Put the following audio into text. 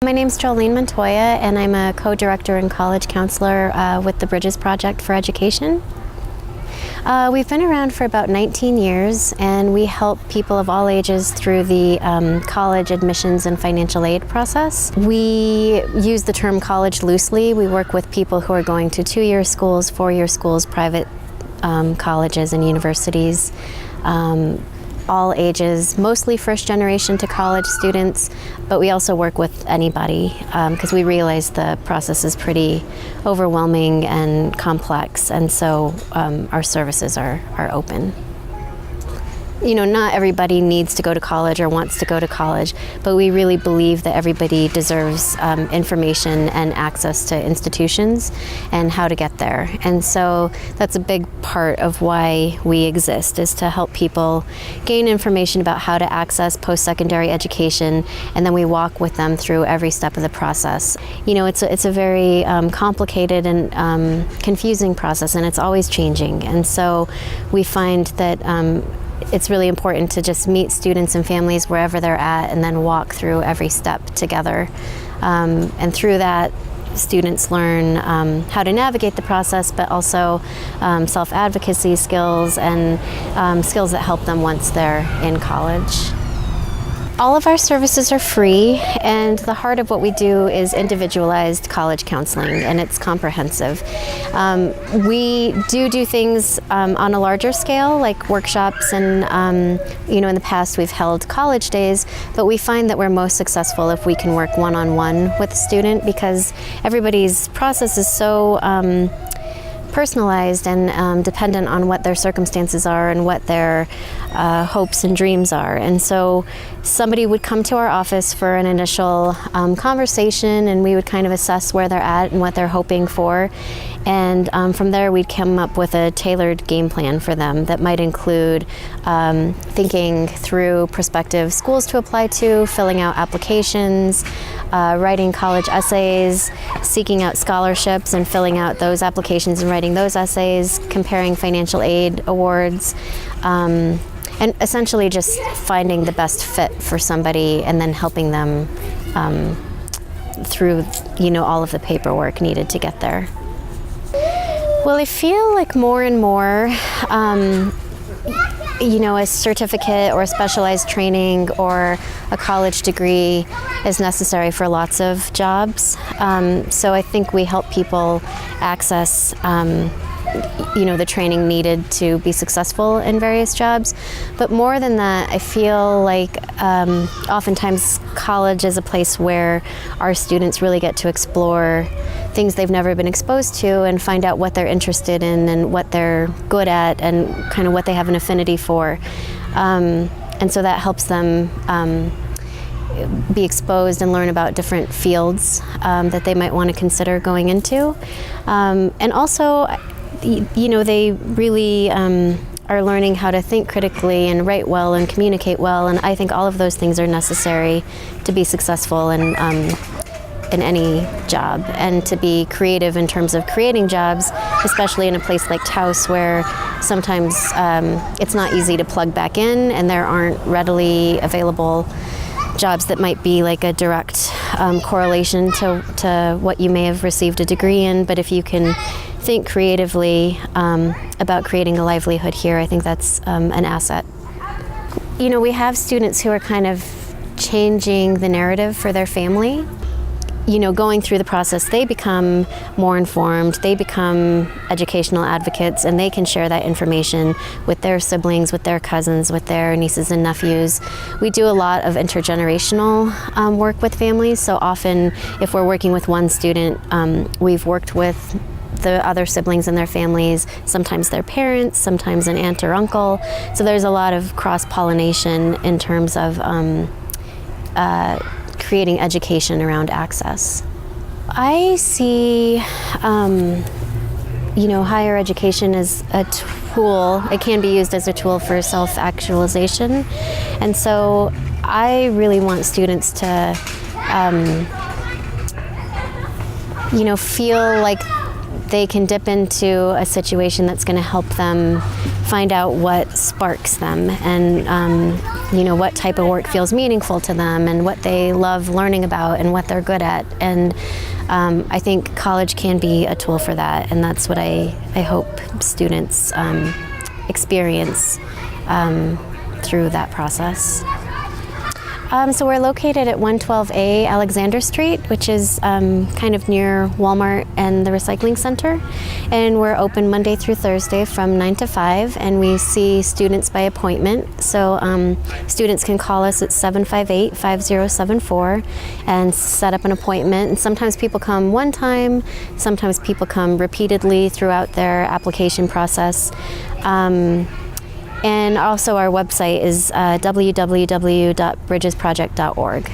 My name's Joleen Montoya, and I'm a co-director and college counselor with the Bridges Project for Education. We've been around for about 19 years, and we help people of all ages through the college admissions and financial aid process. We use the term college loosely. We work with people who are going to 2-year schools, 4-year schools, private colleges and universities. All ages, mostly first generation to college students, but we also work with anybody because we realize the process is pretty overwhelming and complex, and so our services are open. You know, not everybody needs to go to college or wants to go to college, but we really believe that everybody deserves information and access to institutions and how to get there. And so that's a big part of why we exist, is to help people gain information about how to access post-secondary education, and then we walk with them through every step of the process. You know, it's a very complicated and confusing process, and it's always changing. And so we find that it's really important to just meet students and families wherever they're at and then walk through every step together. And through that, students learn how to navigate the process, but also self-advocacy skills and skills that help them once they're in college. All of our services are free, and the heart of what we do is individualized college counseling, and it's comprehensive. We do things on a larger scale, like workshops, and you know, in the past we've held college days, but we find that we're most successful if we can work one-on-one with a student, because everybody's process is so personalized and dependent on what their circumstances are and what their hopes and dreams are. And so somebody would come to our office for an initial conversation, and we would kind of assess where they're at and what they're hoping for. And from there, we'd come up with a tailored game plan for them that might include thinking through prospective schools to apply to, filling out applications, writing college essays, seeking out scholarships and filling out those applications and writing those essays, comparing financial aid awards, and essentially just finding the best fit for somebody and then helping them through, you know, all of the paperwork needed to get there. Well, I feel like more and more, you know, a certificate or a specialized training or a college degree is necessary for lots of jobs. So I think we help people access, you know, the training needed to be successful in various jobs. But more than that, I feel like oftentimes college is a place where our students really get to explore things they've never been exposed to and find out what they're interested in and what they're good at and kind of what they have an affinity for. And so that helps them be exposed and learn about different fields that they might want to consider going into. And also, you know, they really are learning how to think critically and write well and communicate well, and I think all of those things are necessary to be successful in any job, and to be creative in terms of creating jobs, especially in a place like Taos where sometimes it's not easy to plug back in and there aren't readily available jobs that might be like a direct correlation to what you may have received a degree in. But if you can think creatively about creating a livelihood here, I think that's an asset. You know, we have students who are kind of changing the narrative for their family. You know, going through the process, they become more informed, they become educational advocates, and they can share that information with their siblings, with their cousins, with their nieces and nephews. We do a lot of intergenerational work with families, so often if we're working with one student, we've worked with the other siblings and their families, sometimes their parents, sometimes an aunt or uncle. So there's a lot of cross-pollination in terms of creating education around access. I see, you know, higher education as a tool. It can be used as a tool for self-actualization. And so I really want students to, you know, feel like they can dip into a situation that's going to help them find out what sparks them, and what type of work feels meaningful to them, and what they love learning about, and what they're good at. And I think college can be a tool for that, and that's what I hope students experience through that process. So we're located at 112A Alexander Street, which is kind of near Walmart and the recycling center. And we're open Monday through Thursday from 9 to 5, and we see students by appointment. So students can call us at 758-5074 and set up an appointment. And sometimes people come one time, sometimes people come repeatedly throughout their application process. And also our website is www.bridgesproject.org.